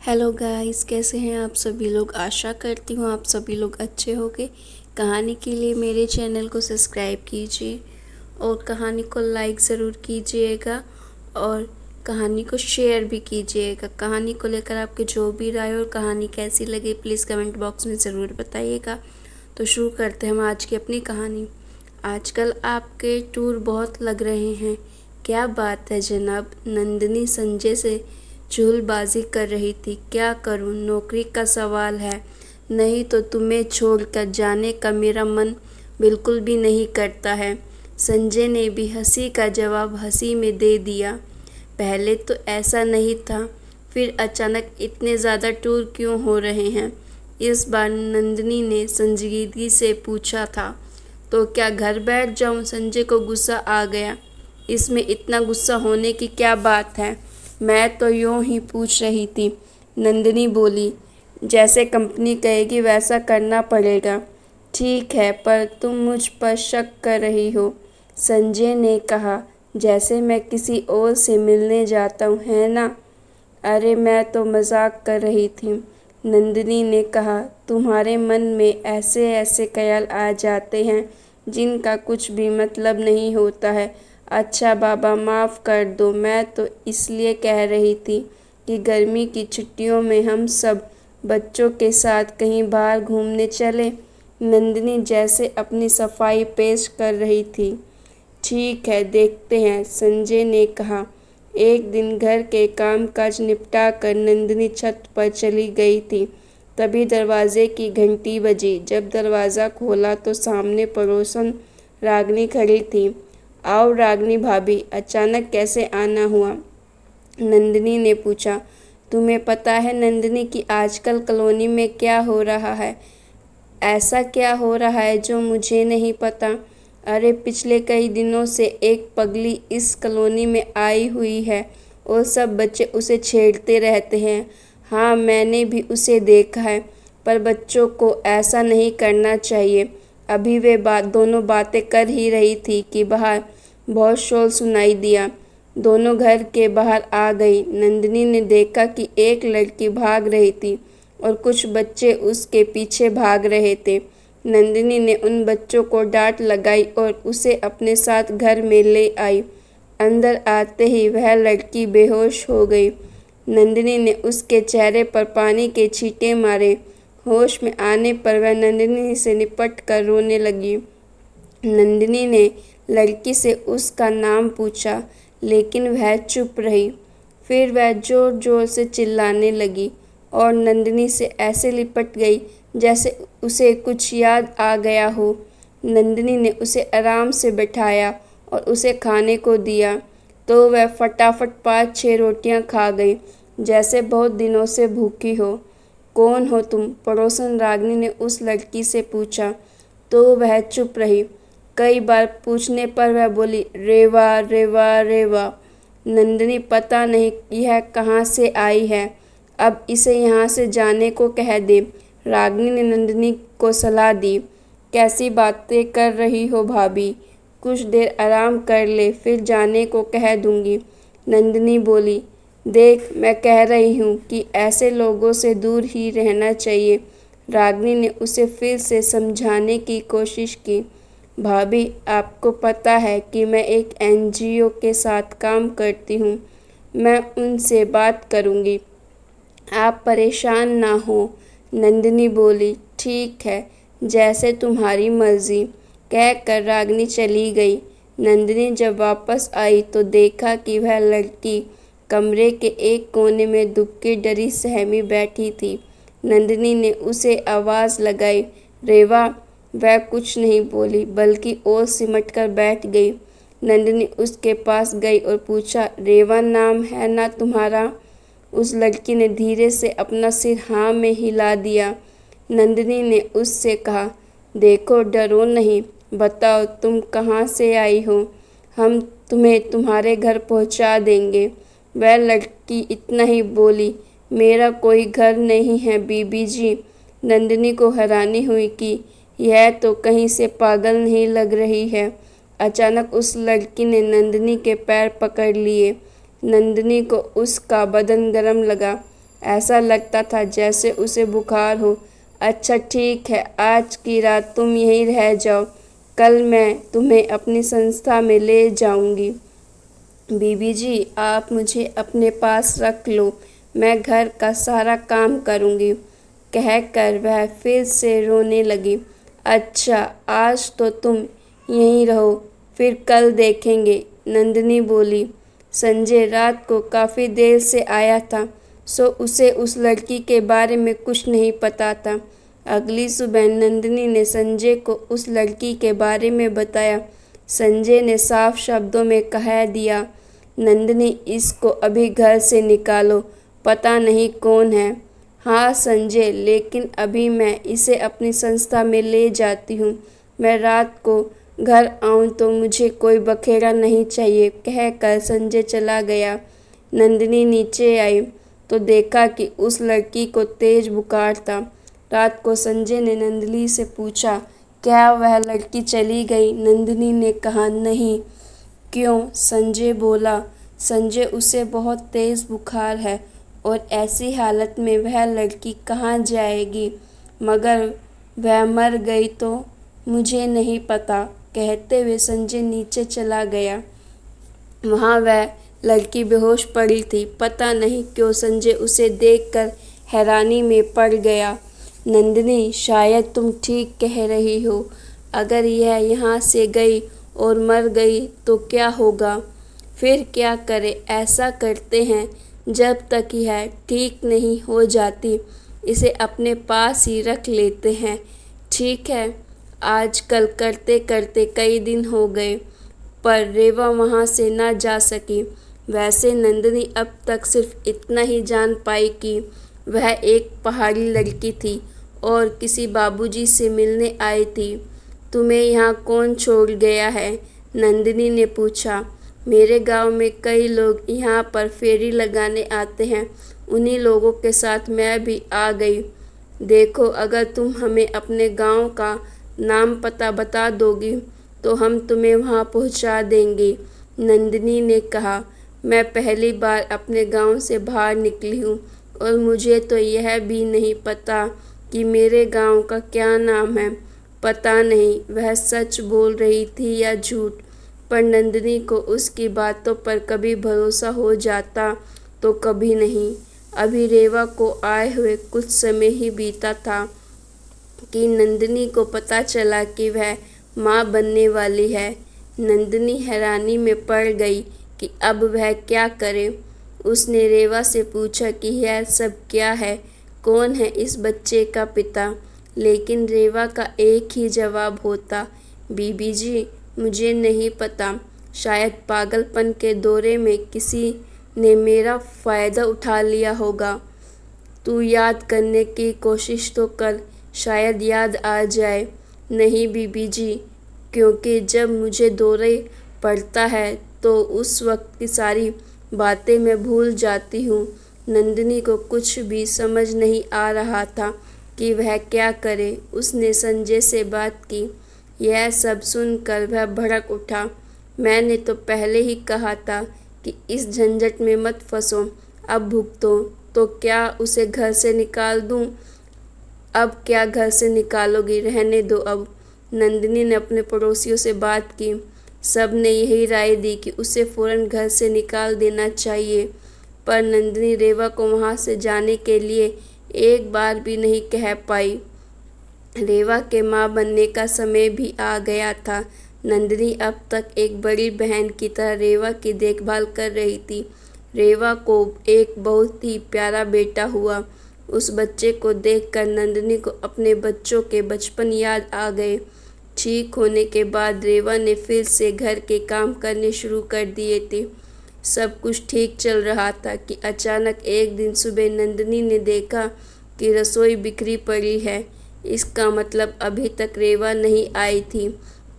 Hello guys, कैसे हैं आप सभी लोग। आशा करती हूँ आप सभी लोग अच्छे होंगे। कहानी के लिए मेरे चैनल को सब्सक्राइब कीजिए और कहानी को लाइक ज़रूर कीजिएगा और कहानी को शेयर भी कीजिएगा। कहानी को लेकर आपके जो भी राय और कहानी कैसी लगे प्लीज़ कमेंट बॉक्स में ज़रूर बताइएगा। तो शुरू करते हैं हम आज की अपनी कहानी। आजकल आपके टूर बहुत लग रहे हैं। क्या बात है जनाब। नंदिनी संजय से चुगलबाजी कर रही थी। क्या करूं, नौकरी का सवाल है, नहीं तो तुम्हें छोड़कर जाने का मेरा मन बिल्कुल भी नहीं करता है। संजय ने भी हंसी का जवाब हंसी में दे दिया। पहले तो ऐसा नहीं था, फिर अचानक इतने ज़्यादा टूर क्यों हो रहे हैं। इस बार नंदिनी ने संजीदगी से पूछा था। तो क्या घर बैठ जाऊं। संजय को गुस्सा आ गया। इसमें इतना गुस्सा होने की क्या बात है, मैं तो यूं ही पूछ रही थी। नंदिनी बोली, जैसे कंपनी कहेगी वैसा करना पड़ेगा। ठीक है, पर तुम मुझ पर शक कर रही हो, संजय ने कहा, जैसे मैं किसी और से मिलने जाता हूँ, है ना। अरे मैं तो मजाक कर रही थी, नंदिनी ने कहा। तुम्हारे मन में ऐसे ऐसे ख्याल आ जाते हैं जिनका कुछ भी मतलब नहीं होता है। अच्छा बाबा, माफ़ कर दो, मैं तो इसलिए कह रही थी कि गर्मी की छुट्टियों में हम सब बच्चों के साथ कहीं बाहर घूमने चले। नंदिनी जैसे अपनी सफाई पेश कर रही थी। ठीक है, देखते हैं, संजय ने कहा। एक दिन घर के कामकाज निपटा कर नंदिनी छत पर चली गई थी। तभी दरवाजे की घंटी बजी। जब दरवाज़ा खोला तो सामने पड़ोसन रागनी खड़ी थी। आओ रागनी भाभी, अचानक कैसे आना हुआ, नंदिनी ने पूछा। तुम्हें पता है नंदिनी कि आजकल कॉलोनी में क्या हो रहा है। ऐसा क्या हो रहा है जो मुझे नहीं पता। अरे पिछले कई दिनों से एक पगली इस कॉलोनी में आई हुई है और सब बच्चे उसे छेड़ते रहते हैं। हाँ, मैंने भी उसे देखा है, पर बच्चों को ऐसा नहीं करना चाहिए। अभी वे दोनों बातें कर ही रही थी कि बाहर बहुत शोर सुनाई दिया। दोनों घर के बाहर आ गई। नंदिनी ने देखा कि एक लड़की भाग रही थी और कुछ बच्चे उसके पीछे भाग रहे थे। नंदिनी ने उन बच्चों को डांट लगाई और उसे अपने साथ घर में ले आई। अंदर आते ही वह लड़की बेहोश हो गई। नंदिनी ने उसके चेहरे पर पानी के छींटे मारे। होश में आने पर वह नंदिनी से लिपट कर रोने लगी। नंदिनी ने लड़की से उसका नाम पूछा, लेकिन वह चुप रही। फिर वह जोर जोर से चिल्लाने लगी और नंदिनी से ऐसे लिपट गई जैसे उसे कुछ याद आ गया हो। नंदिनी ने उसे आराम से बैठाया और उसे खाने को दिया तो वह फटाफट 5-6 रोटियां खा गई, जैसे बहुत दिनों से भूखी हो। कौन हो तुम, पड़ोसन रागिनी ने उस लड़की से पूछा तो वह चुप रही। कई बार पूछने पर वह बोली, रेवा रेवा रेवा। नंदिनी, पता नहीं यह कहाँ से आई है, अब इसे यहाँ से जाने को कह दे, रागिनी ने नंदिनी को सलाह दी। कैसी बातें कर रही हो भाभी, कुछ देर आराम कर ले, फिर जाने को कह दूंगी, नंदिनी बोली। देख, मैं कह रही हूँ कि ऐसे लोगों से दूर ही रहना चाहिए, रागिनी ने उसे फिर से समझाने की कोशिश की। भाभी, आपको पता है कि मैं एक एनजीओ के साथ काम करती हूँ, मैं उनसे बात करूँगी, आप परेशान ना हो, नंदिनी बोली। ठीक है, जैसे तुम्हारी मर्जी, कहकर रागिनी चली गई। नंदिनी जब वापस आई तो देखा कि वह लड़की कमरे के एक कोने में दुबकी डरी सहमी बैठी थी। नंदिनी ने उसे आवाज़ लगाई, रेवा। वह कुछ नहीं बोली बल्कि और सिमट कर बैठ गई। नंदिनी उसके पास गई और पूछा, रेवा नाम है ना तुम्हारा। उस लड़की ने धीरे से अपना सिर हाँ में हिला दिया। नंदिनी ने उससे कहा, देखो डरो नहीं, बताओ तुम कहाँ से आई हो, हम तुम्हें तुम्हारे घर पहुँचा देंगे। वह लड़की इतना ही बोली, मेरा कोई घर नहीं है बीबी जी। नंदिनी को हैरानी हुई कि यह तो कहीं से पागल नहीं लग रही है। अचानक उस लड़की ने नंदिनी के पैर पकड़ लिए। नंदिनी को उसका बदन गर्म लगा। ऐसा लगता था जैसे उसे बुखार हो। अच्छा ठीक है, आज की रात तुम यहीं रह जाओ, कल मैं तुम्हें अपनी संस्था में ले जाऊंगी। बीबी जी, आप मुझे अपने पास रख लो, मैं घर का सारा काम करूंगी। कहकर वह फिर से रोने लगी। अच्छा, आज तो तुम यहीं रहो, फिर कल देखेंगे, नंदिनी बोली। संजय रात को काफ़ी देर से आया था, सो उसे उस लड़की के बारे में कुछ नहीं पता था। अगली सुबह नंदिनी ने संजय को उस लड़की के बारे में बताया। संजय ने साफ शब्दों में कह दिया, नंदिनी, इसको अभी घर से निकालो, पता नहीं कौन है। हाँ संजय, लेकिन अभी मैं इसे अपनी संस्था में ले जाती हूँ। मैं रात को घर आऊँ तो मुझे कोई बखेड़ा नहीं चाहिए, कहकर संजय चला गया। नंदिनी नीचे आई तो देखा कि उस लड़की को तेज बुखार था। रात को संजय ने नंदिनी से पूछा, क्या वह लड़की चली गई? नंदिनी ने कहा, नहीं। क्यों? संजय बोला। संजय, उसे बहुत तेज़ बुखार है और ऐसी हालत में वह लड़की कहाँ जाएगी? मगर वह मर गई तो? मुझे नहीं पता, कहते हुए संजय नीचे चला गया। वहाँ वह लड़की बेहोश पड़ी थी। पता नहीं क्यों संजय उसे देखकर हैरानी में पड़ गया। नंदिनी, शायद तुम ठीक कह रही हो। अगर यह यहाँ से गई और मर गई तो क्या होगा? फिर क्या करें? ऐसा करते हैं, जब तक यह ठीक नहीं हो जाती इसे अपने पास ही रख लेते हैं। ठीक है। आजकल करते करते कई दिन हो गए, पर रेवा वहाँ से ना जा सकी। वैसे नंदिनी अब तक सिर्फ इतना ही जान पाई कि वह एक पहाड़ी लड़की थी और किसी बाबूजी से मिलने आई थी। तुम्हें यहाँ कौन छोड़ गया है? नंदिनी ने पूछा। मेरे गांव में कई लोग यहाँ पर फेरी लगाने आते हैं, उन्हीं लोगों के साथ मैं भी आ गई। देखो, अगर तुम हमें अपने गांव का नाम पता बता दोगी तो हम तुम्हें वहाँ पहुँचा देंगे, नंदिनी ने कहा। मैं पहली बार अपने गांव से बाहर निकली हूँ और मुझे तो यह भी नहीं पता कि मेरे गांव का क्या नाम है। पता नहीं वह सच बोल रही थी या झूठ, पर नंदिनी को उसकी बातों पर कभी भरोसा हो जाता तो कभी नहीं। अभी रेवा को आए हुए कुछ समय ही बीता था कि नंदिनी को पता चला कि वह माँ बनने वाली है। नंदिनी हैरानी में पड़ गई कि अब वह क्या करे। उसने रेवा से पूछा कि यह सब क्या है, कौन है इस बच्चे का पिता? लेकिन रेवा का एक ही जवाब होता, बीबी जी, मुझे नहीं पता। शायद पागलपन के दौरे में किसी ने मेरा फ़ायदा उठा लिया होगा। तू याद करने की कोशिश तो कर, शायद याद आ जाए। नहीं बीबी जी, क्योंकि जब मुझे दौरे पड़ता है तो उस वक्त की सारी बातें मैं भूल जाती हूँ। नंदिनी को कुछ भी समझ नहीं आ रहा था कि वह क्या करे। उसने संजय से बात की। यह सब सुनकर वह भड़क उठा। मैंने तो पहले ही कहा था कि इस झंझट में मत फंसो, अब भुगतो। तो क्या उसे घर से निकाल दूं? अब क्या घर से निकालोगी? रहने दो अब। नंदिनी ने अपने पड़ोसियों से बात की। सब ने यही राय दी कि उसे फ़ौरन घर से निकाल देना चाहिए, पर नंदिनी रेवा को वहाँ से जाने के लिए एक बार भी नहीं कह पाई। रेवा के माँ बनने का समय भी आ गया था। नंदिनी अब तक एक बड़ी बहन की तरह रेवा की देखभाल कर रही थी। रेवा को एक बहुत ही प्यारा बेटा हुआ। उस बच्चे को देखकर नंदिनी को अपने बच्चों के बचपन याद आ गए। ठीक होने के बाद रेवा ने फिर से घर के काम करने शुरू कर दिए थे। सब कुछ ठीक चल रहा था कि अचानक एक दिन सुबह नंदिनी ने देखा कि रसोई बिखरी पड़ी है। इसका मतलब अभी तक रेवा नहीं आई थी।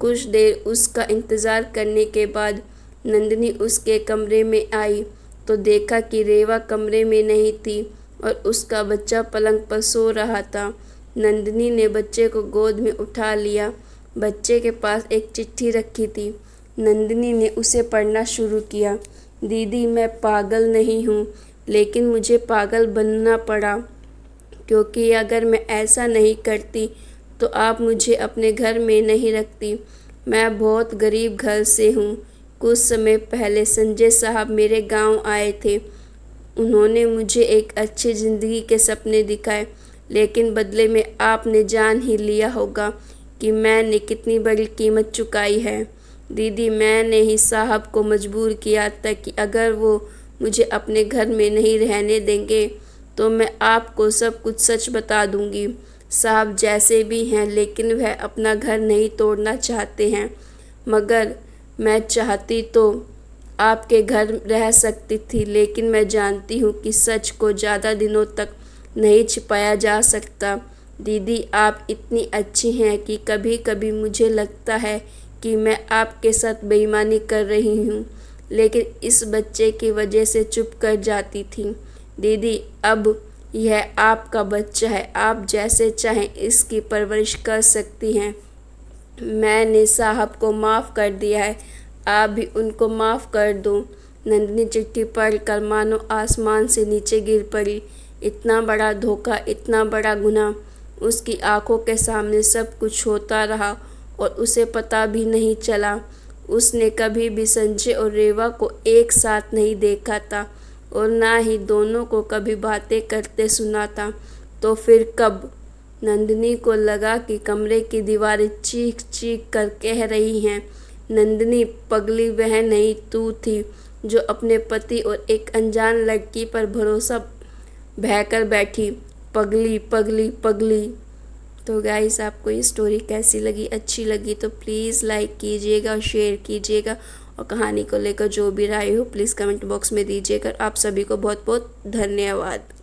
कुछ देर उसका इंतज़ार करने के बाद नंदिनी उसके कमरे में आई तो देखा कि रेवा कमरे में नहीं थी और उसका बच्चा पलंग पर सो रहा था। नंदिनी ने बच्चे को गोद में उठा लिया। बच्चे के पास एक चिट्ठी रखी थी। नंदिनी ने उसे पढ़ना शुरू किया। दीदी, मैं पागल नहीं हूँ, लेकिन मुझे पागल बनना पड़ा, क्योंकि अगर मैं ऐसा नहीं करती तो आप मुझे अपने घर में नहीं रखती। मैं बहुत गरीब घर से हूँ। कुछ समय पहले संजय साहब मेरे गांव आए थे। उन्होंने मुझे एक अच्छी ज़िंदगी के सपने दिखाए, लेकिन बदले में आपने जान ही लिया होगा कि मैंने कितनी बड़ी कीमत चुकाई है। दीदी, मैंने ही साहब को मजबूर किया था कि अगर वो मुझे अपने घर में नहीं रहने देंगे तो मैं आपको सब कुछ सच बता दूंगी। साहब जैसे भी हैं, लेकिन वह अपना घर नहीं तोड़ना चाहते हैं। मगर मैं चाहती तो आपके घर रह सकती थी, लेकिन मैं जानती हूँ कि सच को ज़्यादा दिनों तक नहीं छिपाया जा सकता। दीदी, आप इतनी अच्छी हैं कि कभी कभी मुझे लगता है कि मैं आपके साथ बेईमानी कर रही हूँ, लेकिन इस बच्चे की वजह से चुप कर जाती थी। दीदी, अब यह आपका बच्चा है, आप जैसे चाहें इसकी परवरिश कर सकती हैं। मैंने साहब को माफ़ कर दिया है, आप भी उनको माफ़ कर दो। नंदिनी चिट्ठी पढ़कर मानो आसमान से नीचे गिर पड़ी। इतना बड़ा धोखा, इतना बड़ा गुनाह, उसकी आंखों के सामने सब कुछ होता रहा और उसे पता भी नहीं चला। उसने कभी भी संजय और रेवा को एक साथ नहीं देखा था और ना ही दोनों को कभी बातें करते सुना था। तो फिर कब? नंदिनी को लगा कि कमरे की दीवारें चीख चीख कर कह रही हैं, नंदिनी पगली, वह नहीं तू थी जो अपने पति और एक अनजान लड़की पर भरोसा बहकर बैठी। पगली पगली पगली। तो गाइस, आपको ये स्टोरी कैसी लगी? अच्छी लगी तो प्लीज़ लाइक कीजिएगा और शेयर कीजिएगा, और कहानी को लेकर जो भी राय हो प्लीज़ कमेंट बॉक्स में दीजिएगा। आप सभी को बहुत बहुत धन्यवाद।